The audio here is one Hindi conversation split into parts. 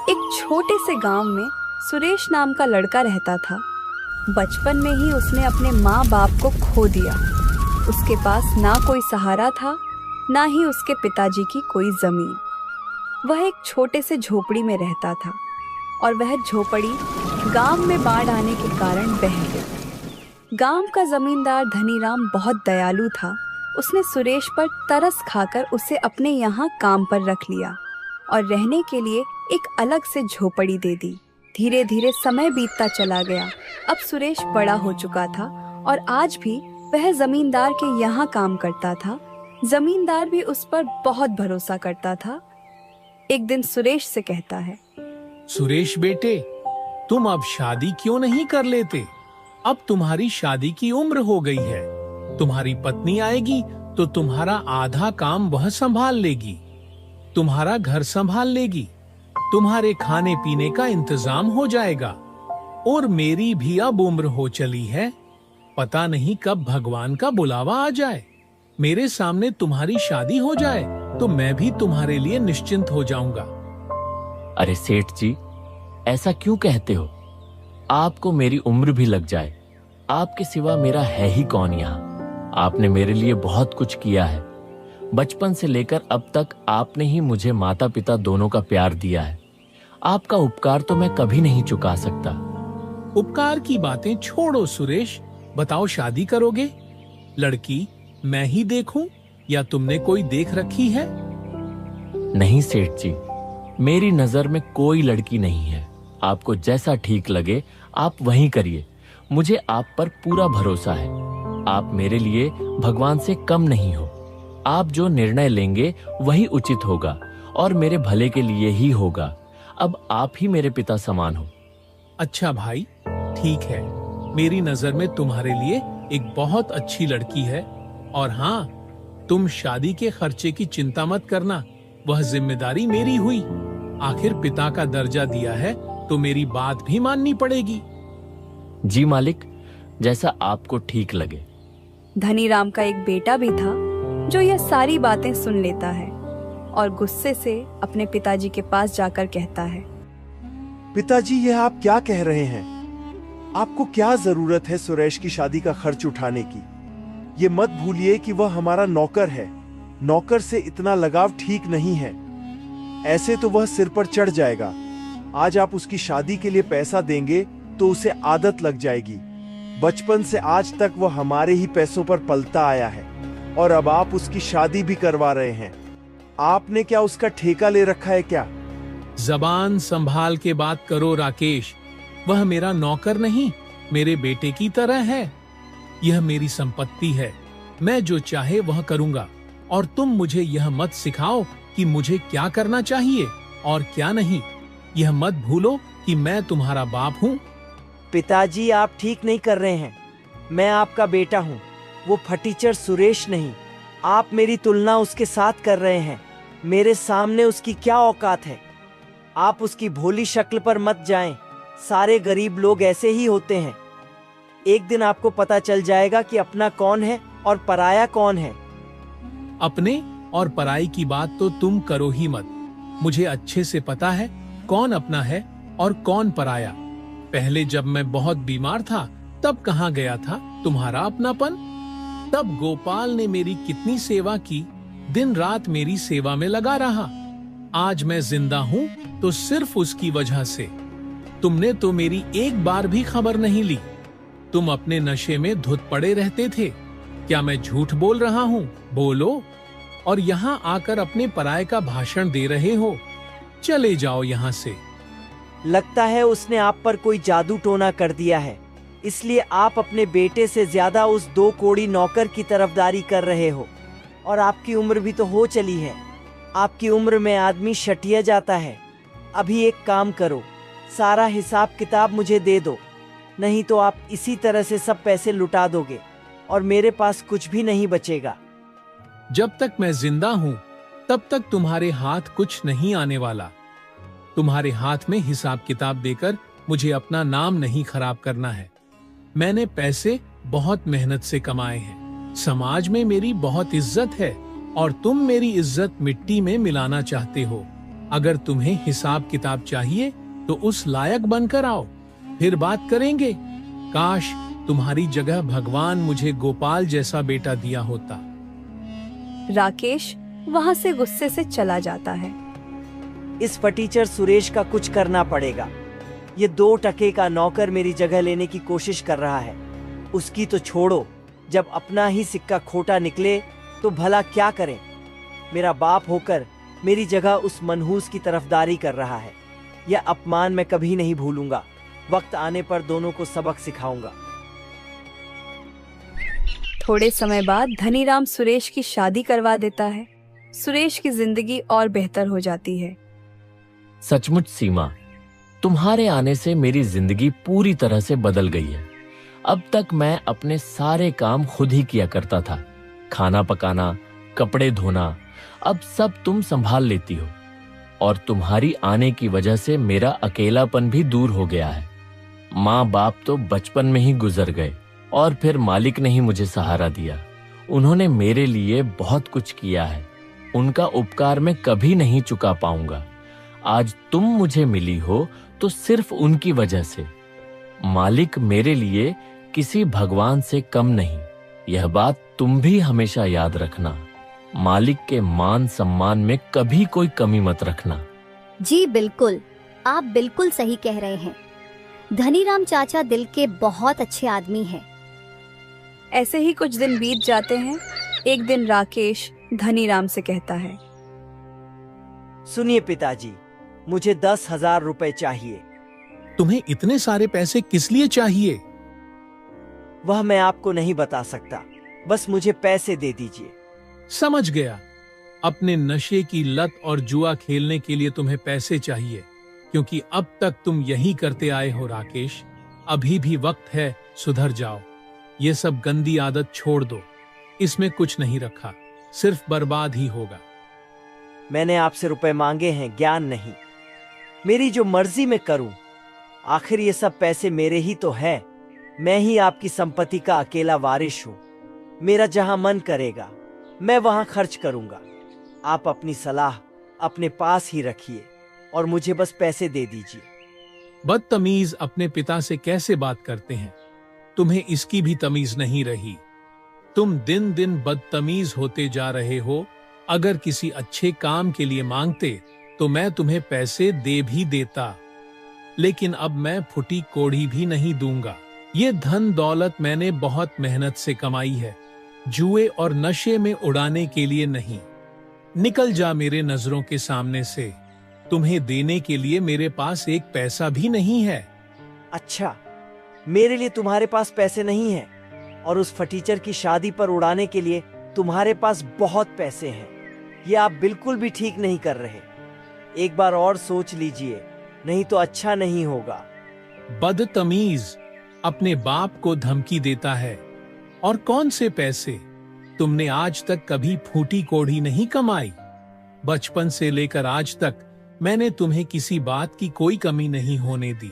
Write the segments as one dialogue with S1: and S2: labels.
S1: एक छोटे से गांव में सुरेश नाम का लड़का रहता था। बचपन में ही उसने अपने माँ बाप को खो दिया। उसके पास ना कोई सहारा था, ना ही उसके पिताजी की कोई जमीन। वह एक छोटे से झोपड़ी में रहता था और वह झोपड़ी गांव में बाढ़ आने के कारण बह गई। गांव का जमींदार धनीराम बहुत दयालु था। उसने सुरेश पर तरस खाकर उसे अपने यहाँ काम पर रख लिया और रहने के लिए एक अलग से झोपड़ी दे दी। धीरे धीरे समय बीतता चला गया। अब सुरेश बड़ा हो चुका था और आज भी वह जमींदार के यहाँ काम करता था। जमींदार भी उस पर बहुत भरोसा करता था। एक दिन सुरेश से कहता है,
S2: सुरेश बेटे, तुम अब शादी क्यों नहीं कर लेते? अब तुम्हारी शादी की उम्र हो गई है। तुम्हारी पत्नी आएगी तो तुम्हारा आधा काम वह संभाल लेगी, तुम्हारा घर संभाल लेगी, तुम्हारे खाने पीने का इंतजाम हो जाएगा। और मेरी भी अब उम्र हो चली है, पता नहीं कब भगवान का बुलावा आ जाए, मेरे सामने तुम्हारी शादी हो जाए तो मैं भी तुम्हारे लिए निश्चिंत हो जाऊंगा।
S3: अरे सेठ जी, ऐसा क्यों कहते हो? आपको मेरी उम्र भी लग जाए, आपके सिवा मेरा है ही कौन यहाँ? आपने मेरे लिए बहुत कुछ किया है। बचपन से लेकर अब तक आपने ही मुझे माता पिता दोनों का प्यार दिया है। आपका उपकार तो मैं कभी नहीं चुका सकता।
S2: उपकार की बातें छोड़ो सुरेश, बताओ शादी करोगे? लड़की मैं ही देखूं या तुमने कोई देख रखी है?
S3: नहीं सेठ जी, मेरी नजर में कोई लड़की नहीं है। आपको जैसा ठीक लगे आप वही करिए। मुझे आप पर पूरा भरोसा है। आप मेरे लिए भगवान से कम नहीं हो। आप जो निर्णय लेंगे वही उचित होगा और मेरे भले के लिए ही होगा। अब आप ही मेरे पिता समान हो।
S2: अच्छा भाई, ठीक है। मेरी नजर में तुम्हारे लिए एक बहुत अच्छी लड़की है। और हाँ, तुम शादी के खर्चे की चिंता मत करना, वह जिम्मेदारी मेरी हुई। आखिर पिता का दर्जा दिया है तो मेरी बात भी माननी पड़ेगी।
S3: जी मालिक, जैसा आपको ठीक लगे।
S1: धनीराम का एक बेटा भी था जो यह सारी बातें सुन लेता है और गुस्से से अपने पिताजी के पास जाकर कहता है,
S4: पिताजी, यह आप क्या कह रहे हैं? आपको क्या जरूरत है सुरेश की शादी का खर्च उठाने की? ये मत भूलिए कि वह हमारा नौकर है। नौकर से इतना लगाव ठीक नहीं है। ऐसे तो वह सिर पर चढ़ जाएगा। आज आप उसकी शादी के लिए पैसा देंगे तो उसे आदत लग जाएगी। बचपन से आज तक वह हमारे ही पैसों पर पलता आया है और अब आप उसकी शादी भी करवा रहे हैं। आपने क्या उसका ठेका ले रखा है क्या?
S2: जबान संभाल के बात करो राकेश। वह मेरा नौकर नहीं, मेरे बेटे की तरह है। यह मेरी संपत्ति है। मैं जो चाहे वह करूंगा और तुम मुझे यह मत सिखाओ कि मुझे क्या करना चाहिए और क्या नहीं। यह मत भूलो कि मैं तुम्हारा बाप हूँ।
S5: पिताजी, आप ठीक नहीं कर रहे हैं। मैं आपका बेटा हूँ, वो फटीचर सुरेश नहीं। आप मेरी तुलना उसके साथ कर रहे हैं। मेरे सामने उसकी क्या औकात है? आप उसकी भोली शक्ल पर मत जाएं। सारे गरीब लोग ऐसे ही होते हैं। एक दिन आपको पता चल जाएगा कि अपना कौन है और पराया कौन है।
S2: अपने और पराई की बात तो तुम करो ही मत। मुझे अच्छे से पता है कौन अपना है और कौन पराया। पहले जब मैं बहुत बीमार था तब कहाँ गया था तुम्हारा अपनापन? तब गोपाल ने मेरी कितनी सेवा की, दिन रात मेरी सेवा में लगा रहा। आज मैं जिंदा हूँ तो सिर्फ उसकी वजह से। तुमने तो मेरी एक बार भी खबर नहीं ली। तुम अपने नशे में धुत पड़े रहते थे। क्या मैं झूठ बोल रहा हूँ? बोलो। और यहाँ आकर अपने पराये का भाषण दे रहे हो। चले जाओ यहाँ से।
S5: लगता है उसने आप पर कोई जादू टोना कर दिया है, इसलिए आप अपने बेटे से ज्यादा उस 2 कोड़ी नौकर की तरफदारी कर रहे हो। और आपकी उम्र भी तो हो चली है। आपकी उम्र में आदमी शटिया जाता है। अभी एक काम करो, सारा हिसाब किताब मुझे दे दो, नहीं तो आप इसी तरह से सब पैसे लुटा दोगे और मेरे पास कुछ भी नहीं बचेगा।
S2: जब तक मैं जिंदा हूँ तब तक तुम्हारे हाथ कुछ नहीं आने वाला। तुम्हारे हाथ में हिसाब किताब देकर मुझे अपना नाम नहीं खराब करना है। मैंने पैसे बहुत मेहनत से कमाए हैं। समाज में मेरी बहुत इज्जत है। और तुम मेरी इज्जत मिट्टी में मिलाना चाहते हो। अगर तुम्हें हिसाब किताब चाहिए तो उस लायक बनकर आओ, फिर बात करेंगे। काश तुम्हारी जगह भगवान मुझे गोपाल जैसा बेटा दिया होता।
S1: राकेश वहां से गुस्से से चला जाता है।
S5: इस फटीचर सुरेश का कुछ करना पड़ेगा। ये 2 टके का नौकर मेरी जगह लेने की कोशिश कर रहा है। उसकी तो छोड़ो, जब अपना ही सिक्का खोटा निकले तो भला क्या करें। मेरा बाप होकर मेरी जगह उस मनहूस की तरफदारी कर रहा है। यह अपमान मैं कभी नहीं भूलूंगा। वक्त आने पर दोनों को सबक सिखाऊंगा।
S1: थोड़े समय बाद धनीराम सुरेश की शादी करवा देता है। सुरेश की जिंदगी और बेहतर हो जाती है।
S3: सचमुच सीमा, तुम्हारे आने से मेरी जिंदगी पूरी तरह से बदल गई है। अब तक मैं अपने सारे काम खुद ही किया करता था। खाना पकाना, कपड़े धोना, अब सब तुम संभाल लेती हो। और तुम्हारी आने की वजह से मेरा अकेलापन भी दूर हो गया है। माँ बाप तो बचपन में ही गुजर गए और फिर मालिक ने ही मुझे सहारा दिया। उन्होंने मेरे लिए बहुत कुछ किया है। उनका उपकार मैं कभी नहीं चुका पाऊंगा। आज तुम मुझे मिली हो तो सिर्फ उनकी वजह से। मालिक मेरे लिए किसी भगवान से कम नहीं। यह बात तुम भी हमेशा याद रखना। मालिक के मान सम्मान में कभी कोई कमी मत रखना।
S6: जी बिल्कुल, आप बिल्कुल सही कह रहे हैं। धनीराम चाचा दिल के बहुत अच्छे आदमी हैं।
S1: ऐसे ही कुछ दिन बीत जाते हैं। एक दिन राकेश धनीराम से कहता है,
S5: सुनिए पिताजी, मुझे 10,000 रुपए चाहिए।
S2: तुम्हें इतने सारे पैसे किस लिए चाहिए?
S5: वह मैं आपको नहीं बता सकता। बस मुझे पैसे दे दीजिए।
S2: समझ गया। अपने नशे की लत और जुआ खेलने के लिए तुम्हें पैसे चाहिए, क्योंकि अब तक तुम यही करते आए हो। राकेश, अभी भी वक्त है, सुधर जाओ। ये सब गंदी आदत छोड़ दो। इसमें कुछ नहीं रखा, सिर्फ बर्बाद ही होगा।
S5: मैंने आपसे रुपए मांगे हैं, ज्ञान नहीं। मेरी जो मर्जी मैं करूं। आखिर ये सब पैसे मेरे ही तो है। मैं ही आपकी संपत्ति का अकेला वारिस हूं। मेरा जहां मन करेगा मैं वहां खर्च करूंगा। आप अपनी सलाह अपने पास ही रखिए और मुझे बस पैसे दे दीजिए।
S2: बदतमीज अपने पिता से कैसे बात करते हैं? तुम्हें इसकी भी तमीज नहीं रही। तुम दिन दिन बदतमीज होते जा रहे हो। अगर किसी अच्छे काम के लिए मांगते तो मैं तुम्हें पैसे दे भी देता, लेकिन अब मैं फुटी कोड़ी भी नहीं दूंगा। ये धन दौलत मैंने बहुत मेहनत से कमाई है, जुए और नशे में उड़ाने के लिए नहीं। निकल जा मेरे नजरों के सामने से। तुम्हें देने के लिए मेरे पास एक पैसा भी नहीं है।
S5: अच्छा, मेरे लिए तुम्हारे पास पैसे नहीं हैं और उस फटीचर की शादी पर उड़ाने के लिए तुम्हारे पास बहुत पैसे हैं। ये आप बिल्कुल भी ठीक नहीं कर रहे। एक बार और सोच लीजिए, नहीं तो अच्छा नहीं होगा।
S2: बदतमीज, अपने बाप को धमकी देता है। और कौन से पैसे? तुमने आज तक कभी फूटी कोड़ी नहीं कमाई। बचपन से लेकर आज तक मैंने तुम्हें किसी बात की कोई कमी नहीं होने दी।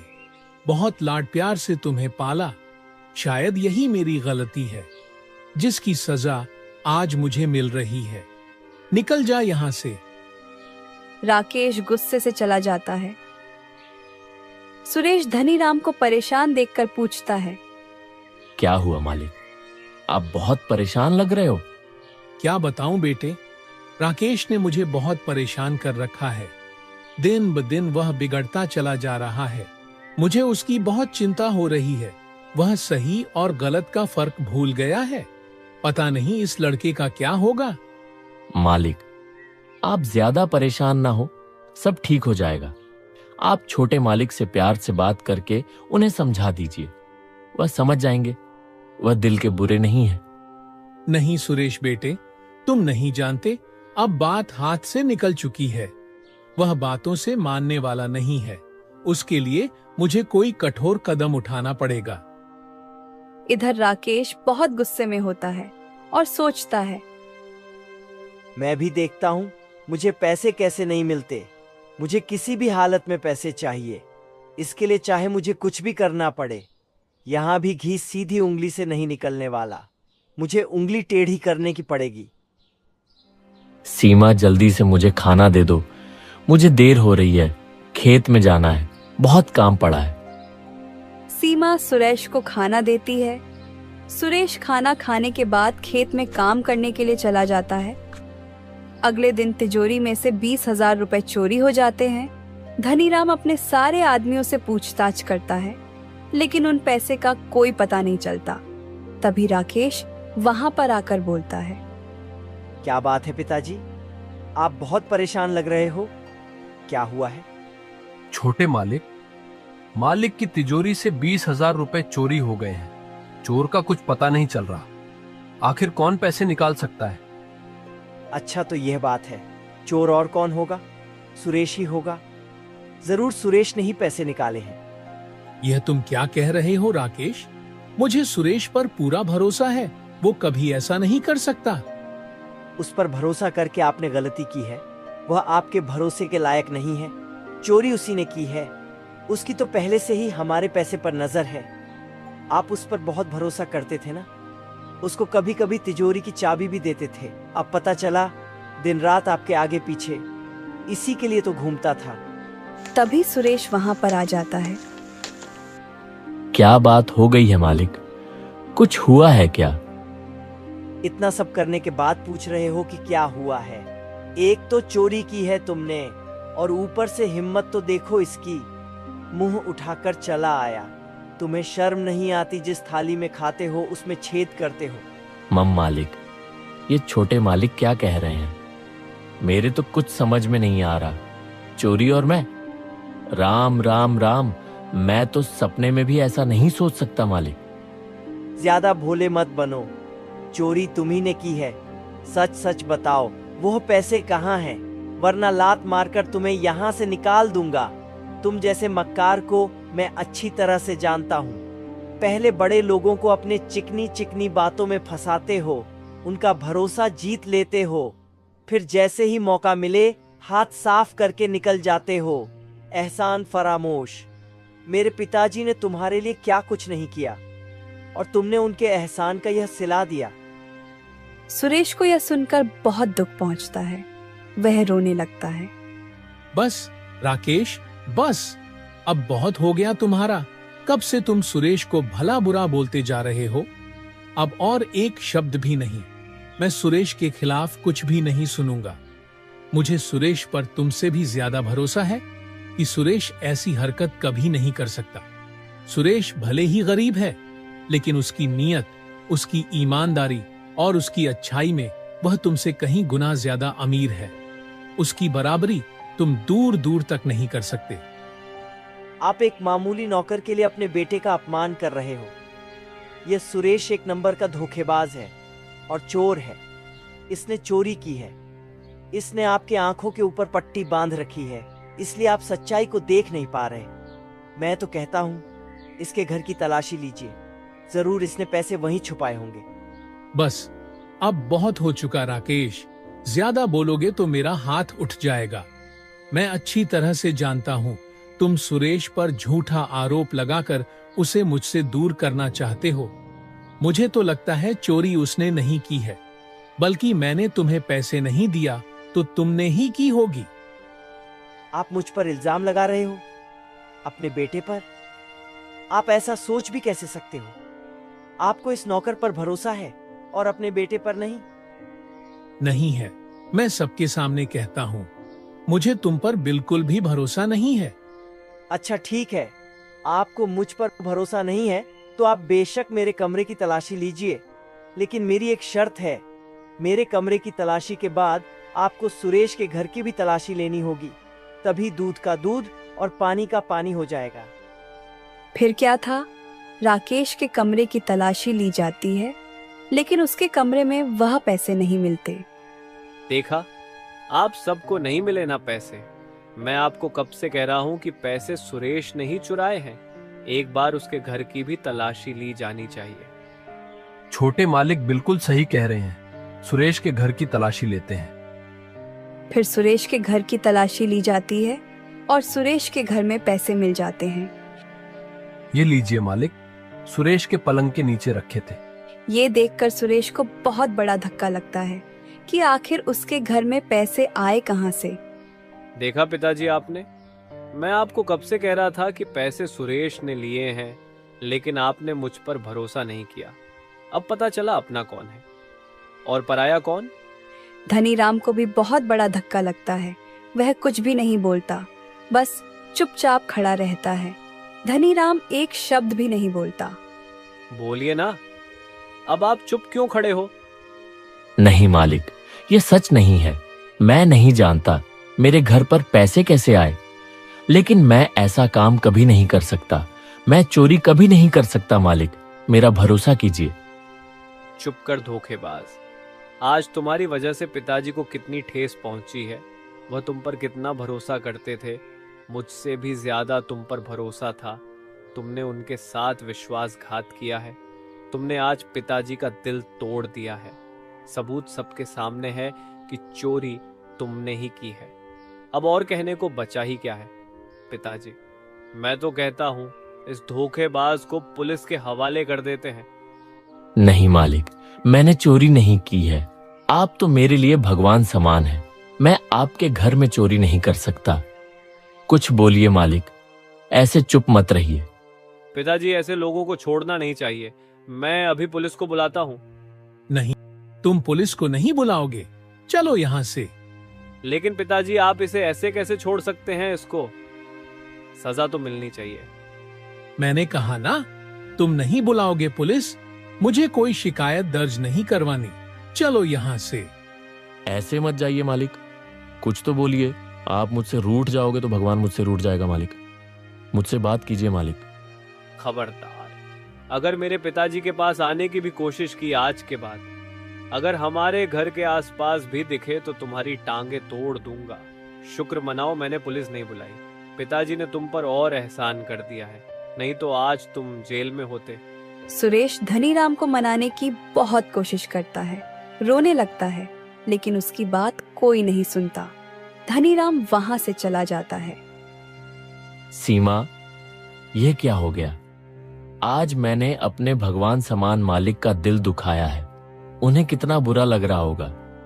S2: बहुत लाड प्यार से तुम्हें पाला। शायद यही मेरी गलती है, जिसकी सजा आज मुझे मिल रही है। निकल जा यहां से।
S1: राकेश गुस्से से चला जाता है। सुरेश धनीराम को परेशान देखकर पूछता है,
S3: क्या हुआ मालिक? आप बहुत परेशान लग रहे हो।
S2: क्या बताऊं बेटे, राकेश ने मुझे बहुत परेशान कर रखा है। दिन ब दिन वह बिगड़ता चला जा रहा है। मुझे उसकी बहुत चिंता हो रही है। वह सही और गलत का फर्क भूल गया है। पता नहीं इस लड़के का क्या होगा।
S3: मालिक, आप ज्यादा परेशान ना हो, सब ठीक हो जाएगा। आप छोटे मालिक से प्यार से बात करके उन्हें समझा दीजिए, वह समझ जाएंगे। वह दिल के बुरे नहीं है।
S2: नहीं सुरेश बेटे, तुम नहीं जानते, अब बात हाथ से निकल चुकी है। वह बातों से मानने वाला नहीं है। उसके लिए मुझे कोई कठोर कदम उठाना पड़ेगा।
S1: इधर राकेश बहुत गुस्से में होता है और सोचता है,
S5: मैं भी देखता हूँ मुझे पैसे कैसे नहीं मिलते। मुझे किसी भी हालत में पैसे चाहिए। इसके लिए चाहे मुझे कुछ भी करना पड़े। यहाँ भी घी सीधी उंगली से नहीं निकलने वाला। मुझे उंगली टेढ़ी करने की पड़ेगी।
S3: सीमा, जल्दी से मुझे खाना दे दो, मुझे देर हो रही है, खेत में जाना है, बहुत काम पड़ा है।
S1: सीमा सुरेश को खाना देती है। सुरेश खाना खाने के बाद खेत में काम करने के लिए चला जाता है। अगले दिन तिजोरी में से 20,000 रुपए चोरी हो जाते हैं। धनीराम अपने सारे आदमियों से पूछताछ करता है, लेकिन उन पैसे का कोई पता नहीं चलता। तभी राकेश वहां पर आकर बोलता है।
S5: क्या बात है पिताजी, आप बहुत परेशान लग रहे हो, क्या हुआ है?
S7: छोटे मालिक की तिजोरी से 20,000 रुपए चोरी हो गए हैं। चोर का कुछ पता नहीं चल रहा। आखिर कौन पैसे निकाल सकता है?
S5: अच्छा, तो यह बात है। चोर और कौन होगा? सुरेश ही होगा। जरूर सुरेश ने ही पैसे निकाले हैं।
S2: यह तुम क्या कह रहे हो राकेश? मुझे सुरेश पर पूरा भरोसा है, वो कभी ऐसा नहीं कर सकता।
S5: उस पर भरोसा करके आपने गलती की है। वह आपके भरोसे के लायक नहीं है। चोरी उसी ने की है। उसकी तो पहले से ही हमारे पैसे पर नजर है। आप उस पर बहुत भरोसा करते थे ना। उसको कभी कभी तिजोरी की चाबी भी देते थे। अब पता चला दिन रात आपके आगे पीछे इसी के लिए तो घूमता था।
S1: तभी सुरेश वहां पर आ जाता है।
S3: क्या बात हो गई है मालिक, कुछ हुआ है क्या?
S5: इतना सब करने के बाद पूछ रहे हो कि क्या हुआ है? एक तो चोरी की है तुमने, और ऊपर से हिम्मत तो देखो इसकी, मुंह उठाकर चला आया। तुम्हें शर्म नहीं आती? जिस थाली में खाते हो उसमें छेद करते हो।
S3: मम मालिक, ये छोटे मालिक क्या कह रहे हैं? मेरे तो कुछ समझ में नहीं आ रहा। चोरी और मैं? राम राम राम, मैं तो सपने में भी ऐसा नहीं सोच सकता मालिक।
S5: ज्यादा भोले मत बनो। चोरी तुम्ही ने की है। सच सच बताओ, वो पैसे कहाँ हैं? वरना लात मारकर तुम्हें यहाँ से निकाल दूंगा। तुम जैसे मक्कार को मैं अच्छी तरह से जानता हूँ। पहले बड़े लोगों को अपने चिकनी चिकनी बातों में फंसाते हो, उनका भरोसा जीत लेते हो, फिर जैसे ही मौका मिले हाथ साफ करके निकल जाते हो। एहसान फरामोश। मेरे पिताजी ने तुम्हारे लिए क्या कुछ नहीं किया, और तुमने उनके एहसान का यह सिला दिया।
S1: सुरेश को यह सुनकर बहुत दुख पहुंचता है। वह रोने लगता है।
S2: बस राकेश, बस, अब बहुत हो गया तुम्हारा। कब से तुम सुरेश को भला बुरा बोलते जा रहे हो? अब और एक शब्द भी नहीं। मैं सुरेश के खिलाफ कुछ भी नहीं सुनूंगा। मुझे सुरेश पर तुमसे भी ज्यादा भरोसा है कि सुरेश ऐसी हरकत कभी नहीं कर सकता। सुरेश भले ही गरीब है, लेकिन उसकी नीयत, उसकी ईमानदारी और उसकी अच्छाई में वह तुमसे कहीं गुना ज्यादा अमीर है। उसकी बराबरी तुम दूर दूर तक नहीं कर सकते।
S5: आप एक मामूली नौकर के लिए अपने बेटे का अपमान कर रहे हो। यह सुरेश एक नंबर का धोखेबाज है और चोर है। इसने चोरी की है। इसने आपके आंखों के ऊपर पट्टी बांध रखी है, इसलिए आप सच्चाई को देख नहीं पा रहे। मैं तो कहता हूं, इसके घर की तलाशी लीजिए। जरूर इसने पैसे वहीं छुपाए होंगे।
S2: बस, अब बहुत हो चुका राकेश। ज्यादा बोलोगे तो मेरा हाथ उठ जाएगा। मैं अच्छी तरह से जानता हूं, तुम सुरेश पर झूठा आरोप लगाकर उसे मुझसे दूर करना चाहते हो। मुझे तो लगता है चोरी उसने नहीं की है, बल्कि मैंने तुम्हें पैसे नहीं दिया तो तुमने ही की होगी।
S5: आप मुझ पर इल्जाम लगा रहे हो, अपने बेटे पर? आप ऐसा सोच भी कैसे सकते हो? आपको इस नौकर पर भरोसा है और अपने बेटे पर नहीं?
S2: नहीं है, मैं सबके सामने कहता हूँ, मुझे तुम पर बिल्कुल भी भरोसा नहीं है।
S5: अच्छा ठीक है, आपको मुझ पर भरोसा नहीं है तो आप बेशक मेरे कमरे की तलाशी लीजिए, लेकिन मेरी एक शर्त है। मेरे कमरे की तलाशी के बाद आपको सुरेश के घर की भी तलाशी लेनी होगी, तभी दूध का दूध और पानी का पानी हो जाएगा।
S1: फिर क्या था? राकेश के कमरे की तलाशी ली जाती है, लेकिन उसके कमरे में वह पैसे नहीं मिलते।
S8: देखा, आप सबको नहीं मिले ना पैसे। मैं आपको कब से कह रहा हूँ कि पैसे सुरेश ने ही चुराए हैं। एक बार उसके घर की भी तलाशी ली जानी चाहिए।
S7: छोटे मालिक बिल्कुल सही कह रहे हैं। सुरेश के घर की तलाशी लेते हैं।
S1: फिर सुरेश के घर की तलाशी ली जाती है और सुरेश के घर में पैसे मिल जाते हैं।
S7: ये लीजिए मालिक, सुरेश के पलंग के नीचे रखे थे।
S1: ये देखकर सुरेश को बहुत बड़ा धक्का लगता है, कि आखिर उसके घर में पैसे आए कहां से।
S8: देखा पिताजी आपने, मैं आपको कब से कह रहा था कि पैसे सुरेश ने लिए हैं, लेकिन आपने मुझ पर भरोसा नहीं किया। अब पता चला अपना कौन है और पराया कौन।
S1: धनीराम को भी बहुत बड़ा धक्का लगता है। वह कुछ भी नहीं बोलता, बस चुपचाप खड़ा रहता है। धनीराम एक शब्द भी नहीं बोलता।
S8: बोलिए ना, अब आप चुप क्यों खड़े हो?
S3: नहीं मालिक, ये सच नहीं है। मैं नहीं जानता मेरे घर पर पैसे कैसे आए, लेकिन मैं ऐसा काम कभी नहीं कर सकता। मैं चोरी कभी नहीं कर सकता मालिक, मेरा भरोसा कीजिए।
S8: चुप कर धोखेबाज। आज तुम्हारी वजह से पिताजी को कितनी ठेस पहुंची है। वह तुम पर कितना भरोसा करते थे, मुझसे भी ज्यादा तुम पर भरोसा था। तुमने उनके साथ विश्वासघात किया है। तुमने आज पिताजी का दिल तोड़ दिया है। सबूत सबके सामने है कि चोरी तुमने ही की है। अब और कहने को बचा ही क्या है? पिताजी, मैं तो कहता हूं इस धोखेबाज को पुलिस के हवाले कर देते हैं।
S3: नहीं मालिक, मैंने चोरी नहीं की है। आप तो मेरे लिए भगवान समान हैं। मैं आपके घर में चोरी नहीं कर सकता। कुछ बोलिए मालिक, ऐसे चुप मत रहिए।
S8: पिताजी, ऐसे लोगों को छोड़ना नहीं चाहिए। मैं अभी पुलिस को बुलाता हूँ।
S2: नहीं, तुम पुलिस को नहीं बुलाओगे। चलो यहाँ से।
S8: लेकिन पिताजी, आप इसे ऐसे कैसे छोड़ सकते हैं? इसको सजा तो मिलनी चाहिए।
S2: मैंने कहा ना, तुम नहीं बुलाओगे पुलिस। मुझे कोई शिकायत दर्ज नहीं करवानी। चलो यहाँ से।
S3: ऐसे मत जाइए मालिक, कुछ तो बोलिए। आप मुझसे रूठ जाओगे तो भगवान मुझसे रूठ जाएगा मालिक। मुझसे बात कीजिए मालिक।
S8: खबरदार, अगर मेरे पिताजी के पास आने की भी कोशिश की आज के बाद, अगर हमारे घर के आसपास भी दिखे तो तुम्हारी टांगे तोड़ दूंगा। शुक्र मनाओ मैंने पुलिस नहीं बुलाई। पिताजी ने तुम पर और एहसान कर दिया है, नहीं तो आज तुम जेल में होते।
S1: सुरेश धनीराम को मनाने की बहुत कोशिश करता है, रोने लगता है, लेकिन उसकी बात कोई नहीं सुनता। धनीराम वहां से चला जाता है।
S3: सीमा, यह क्या हो गया? आज मैंने अपने भगवान समान मालिक का दिल दुखाया है। उन्हें कितना बुरा लग रहा होगा।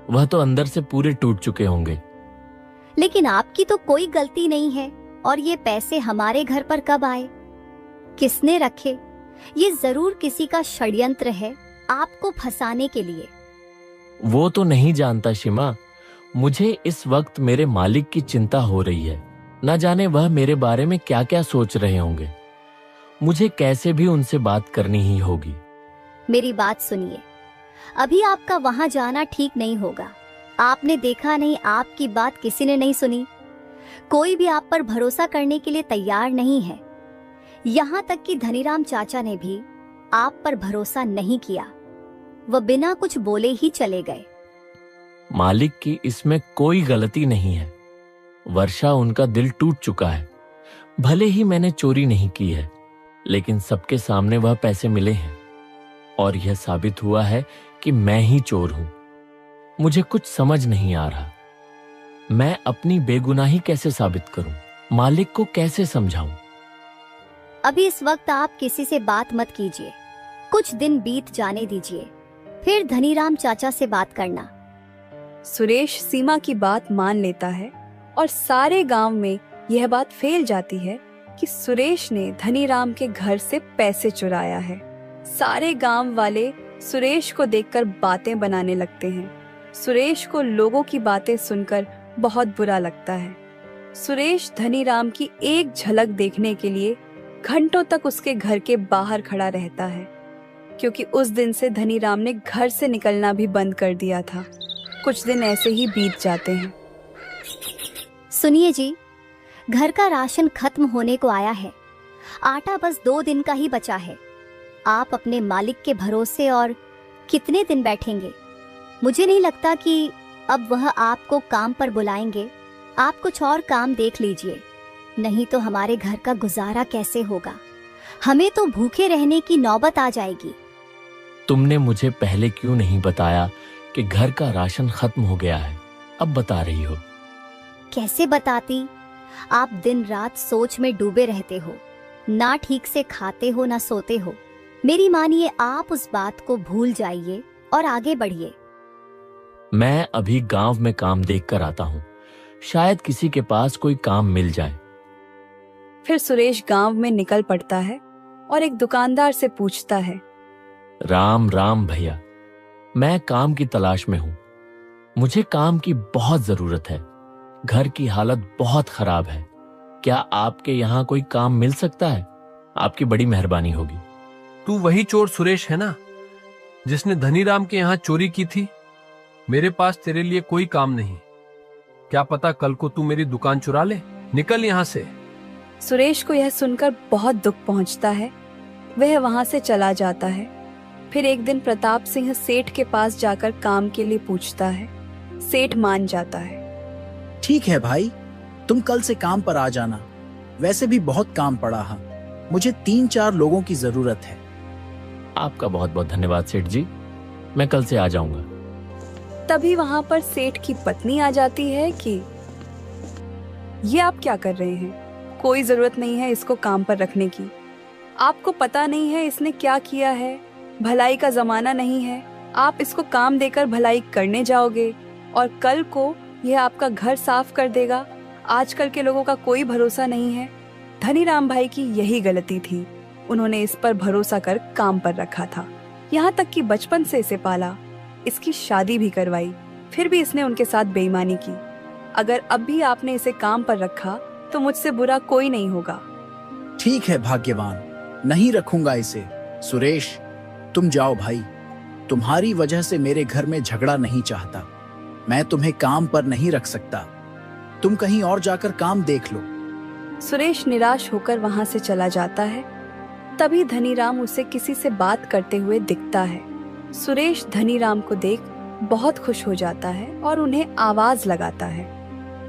S3: वह तो अंदर से पूरे टूट चुके होंगे।
S6: लेकिन आपकी तो कोई गलती नहीं है। और ये पैसे हमारे घर पर कब आए? किसने रखे? ये जरूर किसी का षड्यंत्र है आपको फंसाने के लिए।
S3: वो तो नहीं जानता शिमा। मुझे इस वक्त मेरे मालिक की चिंता हो रही है। न जाने वह मेरे बारे में क्या क्या सोच रहे होंगे। मुझे कैसे भी उनसे बात करनी ही होगी।
S6: मेरी बात सुनिए, अभी आपका वहां जाना ठीक नहीं होगा। आपने देखा नहीं, आपकी बात किसी ने नहीं सुनी। कोई भी आप पर भरोसा करने के लिए तैयार नहीं है। यहाँ तक कि धनीराम चाचा ने भी आप पर भरोसा नहीं किया। वह बिना कुछ बोले ही चले गए।
S3: मालिक की इसमें कोई गलती नहीं है। वर्षा, उनका दिल टूट चुका है। भले ही मैंने चोरी नहीं की है, लेकिन सबके सामने वह पैसे मिले हैं और यह साबित हुआ है कि मैं ही चोर हूं। मुझे कुछ समझ नहीं आ रहा। मैं अपनी बेगुनाही कैसे साबित करूं? मालिक को कैसे समझाऊं?
S6: अभी इस वक्त आप किसी से बात मत कीजिए। कुछ दिन बीत जाने दीजिए, फिर धनीराम चाचा से बात करना।
S1: सुरेश सीमा की बात मान लेता है और सारे गांव में यह बात फैल जाती है कि सुरेश ने धनीराम के घर से पैसे चुराया है। सारे गांव वाले सुरेश को देखकर बातें बनाने लगते हैं। सुरेश को लोगों की बातें सुनकर बहुत बुरा लगता है। सुरेश धनीराम की एक झलक देखने के लिए घंटों तक उसके घर के बाहर खड़ा रहता है, क्योंकि उस दिन से धनीराम ने घर से निकलना भी बंद कर दिया था। कुछ दिन ऐसे ही बीत जाते हैं।
S6: सुनिए जी, घर का राशन खत्म होने को आया है। आटा बस 2 दिन का ही बचा है। आप अपने मालिक के भरोसे और कितने दिन बैठेंगे? मुझे नहीं लगता कि अब वह आपको काम पर बुलाएंगे। आप कुछ और काम देख लीजिए, नहीं तो हमारे घर का गुजारा कैसे होगा? हमें तो भूखे रहने की नौबत आ जाएगी।
S3: तुमने मुझे पहले क्यों नहीं बताया कि घर का राशन खत्म हो गया है? अब बता रही हो।
S6: कैसे बताती? आप दिन रात सोच में डूबे रहते हो, ना ठीक से खाते हो ना सोते हो। मेरी मानिए, आप उस बात को भूल जाइए और आगे बढ़िए।
S3: मैं अभी गांव में काम देख कर आता हूँ, शायद किसी के पास कोई काम मिल जाए।
S1: फिर सुरेश गांव में निकल पड़ता है और एक दुकानदार से पूछता है,
S3: राम राम भैया, मैं काम की तलाश में हूं। मुझे काम की बहुत जरूरत है। घर की हालत बहुत खराब है। क्या आपके यहाँ कोई काम मिल सकता है? आपकी बड़ी मेहरबानी होगी।
S7: तू वही चोर सुरेश है ना, जिसने धनीराम के यहाँ चोरी की थी? मेरे पास तेरे लिए कोई काम नहीं। क्या पता कल को तू मेरी दुकान चुरा ले। निकल यहाँ से।
S1: सुरेश को यह सुनकर बहुत दुख पहुंचता है। वह वहां से चला जाता है। फिर एक दिन प्रताप सिंह सेठ के पास जाकर काम के लिए पूछता है। सेठ मान जाता है।
S9: ठीक है भाई, तुम कल से काम पर आ जाना। वैसे भी बहुत काम पड़ा है, मुझे 3-4 लोगों की जरूरत है।
S3: आपका बहुत बहुत धन्यवाद सेठ जी, मैं कल से आ जाऊंगा।
S1: तभी वहां पर सेठ की पत्नी आ जाती है कि ये आप क्या कर रहे हैं? कोई जरूरत नहीं है इसको काम पर रखने की। आपको पता नहीं है इसने क्या किया है? भलाई का जमाना नहीं है। आप इसको काम देकर भलाई करने जाओगे और कल को यह आपका घर साफ कर देगा। आजकल के लोगों का कोई भरोसा नहीं है। धनीराम भाई की यही गलती थी। उन्होंने इस पर भरोसा कर काम पर रखा था। यहाँ तक कि बचपन से इसे पाला, इसकी शादी भी करवाई, फिर भी इसने उनके साथ बेईमानी की। अगर अब भी आपने इसे काम पर रखा तो मुझसे बुरा कोई नहीं होगा।
S9: ठीक है भाग्यवान, नहीं रखूंगा इसे। सुरेश, तुम जाओ भाई। तुम्हारी वजह से मेरे घर में झगड़ा नहीं चाहता। मैं तुम्हें काम पर नहीं रख सकता। तुम कहीं और जाकर काम देख लो।
S1: सुरेश निराश होकर वहां से चला जाता है। तभी धनीराम उसे किसी से बात करते हुए दिखता है। सुरेश धनीराम को देख बहुत खुश हो जाता है और उन्हें आवाज लगाता है,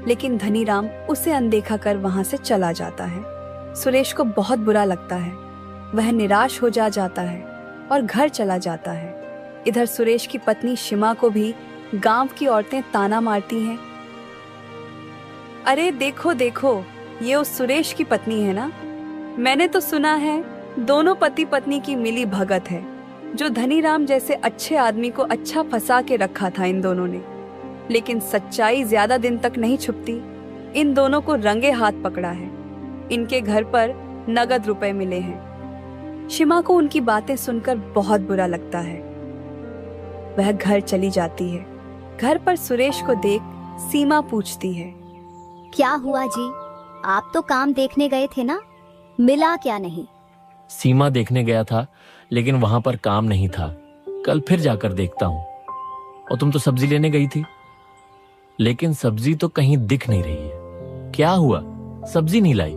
S1: लेकिन धनीराम उसे अनदेखा कर वहां से चला जाता है। सुरेश को बहुत बुरा लगता है। वह निराश हो जाता है और घर चला जाता है। इधर सुरेश की पत्नी शिमा को भी गांव की औरतें ताना मारती हैं। अरे देखो देखो, ये उस सुरेश की पत्नी है ना? मैंने तो सुना है दोनों पति पत्नी की मिली भगत है। जो धनीराम जैसे अच्छे आदमी को अच्छा फंसा के रखा था इन दोनों ने, लेकिन सच्चाई ज्यादा दिन तक नहीं छुपती। इन दोनों को रंगे हाथ पकड़ा है। इनके घर पर नगद रुपए मिले हैं। शिमा को उनकी बातें सुनकर बहुत बुरा लगता है। वह घर चली जाती है। घर पर सुरेश को देख सीमा पूछती है,
S6: क्या हुआ जी? आप तो काम देखने गए थे ना, मिला क्या नहीं?
S3: सीमा देखने गया था, लेकिन वहां पर काम नहीं था। कल फिर जाकर देखता हूँ। और तुम तो सब्जी लेने गई थी, लेकिन सब्जी तो कहीं दिख नहीं रही है। क्या हुआ, सब्जी नहीं लाई?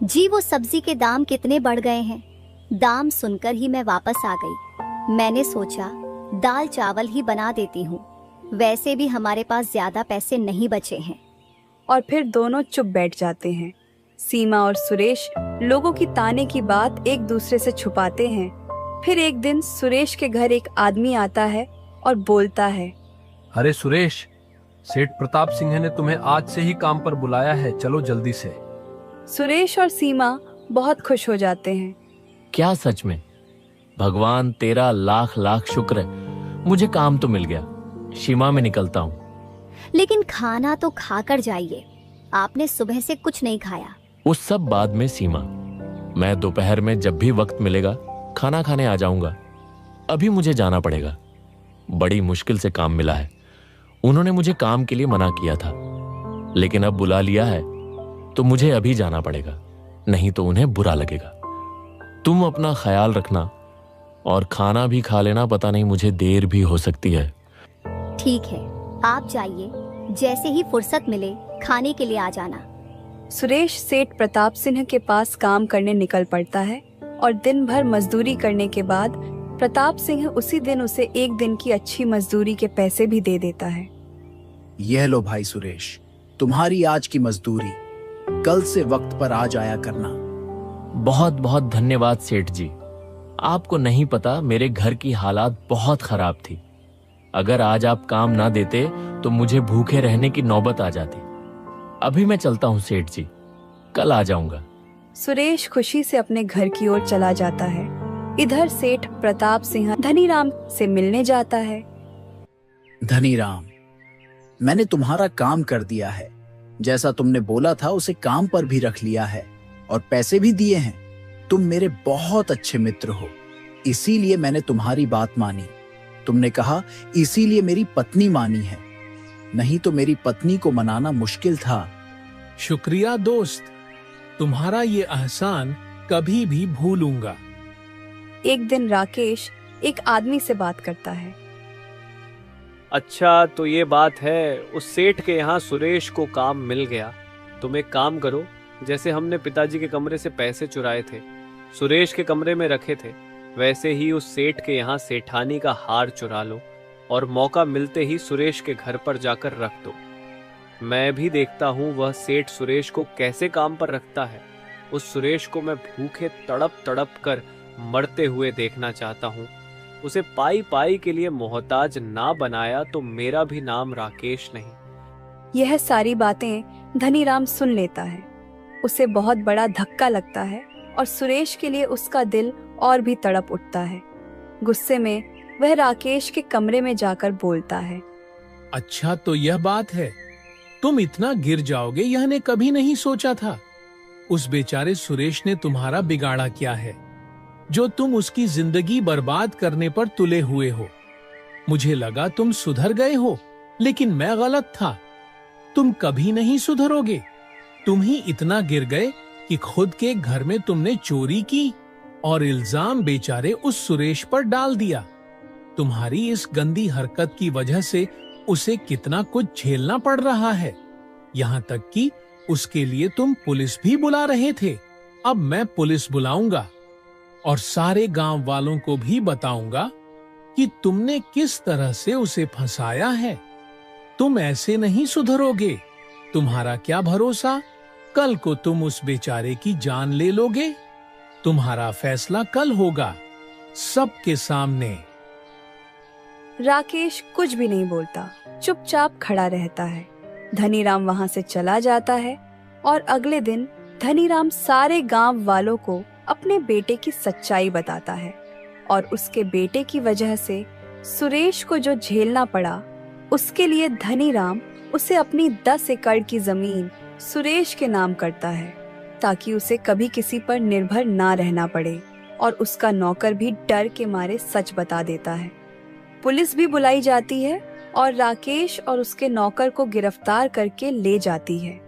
S6: जी वो सब्जी के दाम कितने बढ़ गए हैं। दाम सुनकर ही मैं वापस आ गई। मैंने सोचा दाल चावल ही बना देती हूँ। वैसे भी हमारे पास ज्यादा पैसे नहीं बचे हैं।
S1: और फिर दोनों चुप बैठ जाते हैं। सीमा और सुरेश लोगों की ताने की बात एक दूसरे से छुपाते हैं। फिर एक दिन सुरेश के घर एक आदमी आता है और बोलता है,
S7: अरे सुरेश, सेठ प्रताप सिंह ने तुम्हें आज से ही काम पर बुलाया है, चलो जल्दी से।
S1: सुरेश और सीमा बहुत खुश हो जाते हैं।
S3: क्या सच में? भगवान तेरा लाख लाख शुक्र है, मुझे काम तो मिल गया। सीमा में निकलता हूँ।
S6: लेकिन खाना तो खाकर जाइए। आपने सुबह से कुछ नहीं खाया।
S3: वो सब बाद में सीमा, मैं दोपहर में जब भी वक्त मिलेगा खाना खाने आ जाऊंगा। अभी मुझे जाना पड़ेगा। बड़ी मुश्किल से काम मिला है। उन्होंने मुझे काम के लिए मना किया था, लेकिन अब बुला लिया है तो मुझे अभी जाना पड़ेगा, नहीं तो उन्हें बुरा लगेगा। तुम अपना ख्याल रखना और खाना भी खा लेना, पता नहीं मुझे देर भी हो सकती है।
S6: ठीक है, आप जाइए। जैसे ही फुर्सत मिले खाने के लिए आ जाना।
S1: सुरेश सेठ प्रताप सिंह के पास काम करने निकल पड़ता है और दिन भर मजदूरी करने के बाद प्रताप सिंह उसी दिन उसे एक दिन की अच्छी मजदूरी के पैसे भी दे देता है।
S9: यह लो भाई सुरेश, तुम्हारी आज की मजदूरी। कल से वक्त पर आ जाया करना।
S3: बहुत बहुत धन्यवाद सेठ जी। आपको नहीं पता, मेरे घर की हालात बहुत खराब थी। अगर आज आप काम ना देते तो मुझे भूखे रहने की नौबत आ जाती। अभी मैं चलता हूँ सेठ जी, कल आ जाऊंगा।
S1: सुरेश खुशी से अपने घर की ओर चला जाता है। इधर सेठ प्रताप सिंह धनीराम से मिलने जाता है।
S9: धनीराम, मैंने तुम्हारा काम कर दिया है। जैसा तुमने बोला था उसे काम पर भी रख लिया है और पैसे भी दिए हैं। तुम मेरे बहुत अच्छे मित्र हो, इसीलिए मैंने तुम्हारी बात मानी। तुमने कहा इसीलिए मेरी पत्नी मानी है, नहीं तो मेरी पत्नी को मनाना मुश्किल था।
S2: शुक्रिया दोस्त, तुम्हारा ये एहसान कभी भी भूलूंगा।
S1: एक दिन राकेश एक आदमी से बात करता है।
S8: अच्छा तो ये बात है, उस सेठ के यहाँ सुरेश को काम मिल गया। तुम एक काम करो, जैसे हमने पिताजी के कमरे से पैसे चुराए थे, सुरेश के कमरे में रखे थे, वैसे ही उस सेठ के यहाँ सेठानी का हार चुरा लो और मौका मिलते ही सुरेश के घर पर जाकर रख दो। मैं भी देखता हूँ वह सेठ सुरेश को कैसे काम पर रखता है। उस सुरेश को मैं भूखे तड़प तड़प कर मरते हुए देखना चाहता हूँ। उसे पाई पाई के लिए मोहताज ना बनाया तो मेरा भी नाम राकेश नहीं।
S1: यह सारी बातें धनीराम सुन लेता है। उसे बहुत बड़ा धक्का लगता है और सुरेश के लिए उसका दिल और भी तड़प उठता है। गुस्से में वह राकेश के कमरे में जाकर बोलता है,
S2: अच्छा तो यह बात है, तुम इतना गिर जाओगे यह ने कभी नहीं सोचा था। उस बेचारे सुरेश ने तुम्हारा बिगाड़ा क्या है, जो तुम उसकी जिंदगी बर्बाद करने पर तुले हुए हो। मुझे लगा तुम सुधर गए हो, लेकिन मैं गलत था। तुम कभी नहीं सुधरोगे। तुम ही इतना गिर गए कि खुद के घर में तुमने चोरी की और इल्जाम बेचारे उस सुरेश पर डाल दिया। तुम्हारी इस गंदी हरकत की वजह से उसे कितना कुछ झेलना पड़ रहा है, यहाँ तक कि उसके लिए तुम पुलिस भी बुला रहे थे। अब मैं पुलिस बुलाऊंगा और सारे गांव वालों को भी बताऊंगा कि तुमने किस तरह से उसे फंसाया है। तुम ऐसे नहीं सुधरोगे। तुम्हारा क्या भरोसा, कल को तुम उस बेचारे की जान ले लोगे। तुम्हारा फैसला कल होगा, सबके सामने।
S1: राकेश कुछ भी नहीं बोलता, चुपचाप खड़ा रहता है। धनीराम वहां से चला जाता है और अगले दिन धनीराम सारे गांव वालों को अपने बेटे की सच्चाई बताता है और उसके बेटे की वजह से सुरेश को जो झेलना पड़ा, उसके लिए धनीराम उसे अपनी 10 एकड़ की जमीन सुरेश के नाम करता है, ताकि उसे कभी किसी पर निर्भर ना रहना पड़े। और उसका नौकर भी डर के मारे सच बता देता है। पुलिस भी बुलाई जाती है और राकेश और उसके नौकर को गिरफ्तार करके ले जाती है।